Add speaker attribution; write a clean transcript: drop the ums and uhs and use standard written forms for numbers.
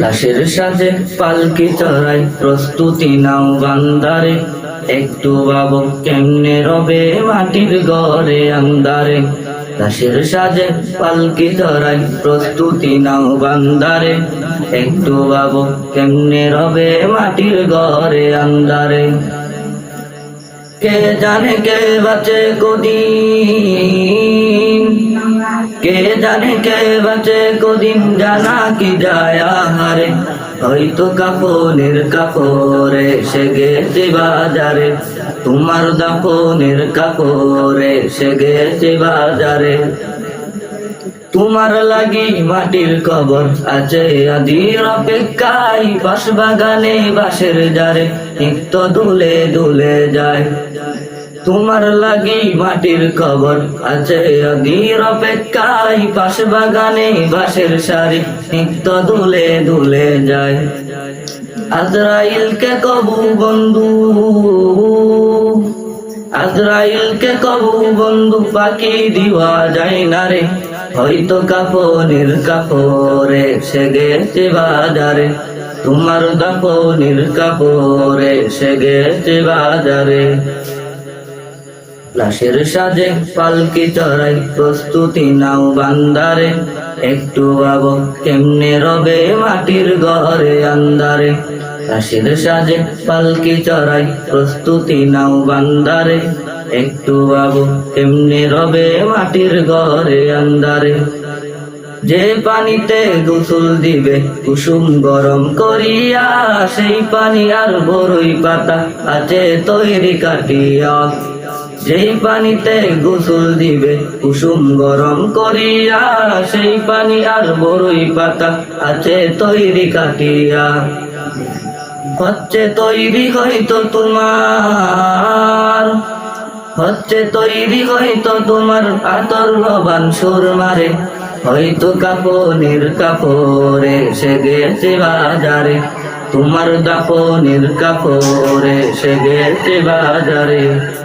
Speaker 1: লাশের সাজে পালকি চড়াই প্রস্তুতি নাও বান্দারে, একটু ভাবো কেমনে রবে মাটির ঘরে আন্দারে। লাশের সাজে পালকি চড়াই প্রস্তুতি নাও বান্দারে, একটু ভাবো কেমনে রবে মাটির ঘরে আন্দারে। কে জানে কে বাঁচে কদিন, কে জানে কে বাঁচে কদিন, জানা কি যায় আহারে। হয়তো কাফনের কাপড়ে সে গেছে বাজারে, তোমার দাফনের কাপড়ে সে গেছে বাজারে। তোমার লাগি মাটির কবর আছে আদির অপেক্ষায়, বাঁশ বাগানে বাঁশের জারে নিত্য দুলে দুলে যায়। তোমার লাগি মাটির কবর আছে আদির অপেক্ষায়, বাঁশ বাগানে বাঁশের সারি নিত্য দুলে দুলে যায়। আজরাইলকে কবু বন্ধু, আজরাইলকে কবু বন্ধু পাখি দিওয়া যায় না রে। হয়তো কাফনের কাপড়ে সে গেছে বাজারে, তোমার দাফনের কাপড়ে সে গেছে বাজারে। লাশের সাজে পালকি চড়াই প্রস্তুতি নাও বান্দারে, একটু ভাবো কেমনে রবে মাটির ঘরে আন্দারে। লাশের সাজে পালকি চড়াই প্রস্তুতি নাও বান্দারে, একটু ভাবো কেমনে রবে মাটির ঘরে আন্দারে। যে পানিতে গোসল দিবে কুসুম গরম করিয়া, সেই পানি আর বড়ই পাতা আছে তৈরি কাটিয়া। যেই পানিতে গোসল দিবে কুসুম গরম করিয়া, সেই পানি আর বড়ই পাতা আছে তৈরি কাটিয়া। হচ্ছে তৈরি হয়তো তোমার, হচ্ছে তৈরি হয়তো তোমার আতর লবান সুরমারে। হয়তো কাফনের কাপড়ে সে গেছে বাজারে, তোমার দাফনের কাপড়ে সে গেছে বাজারে।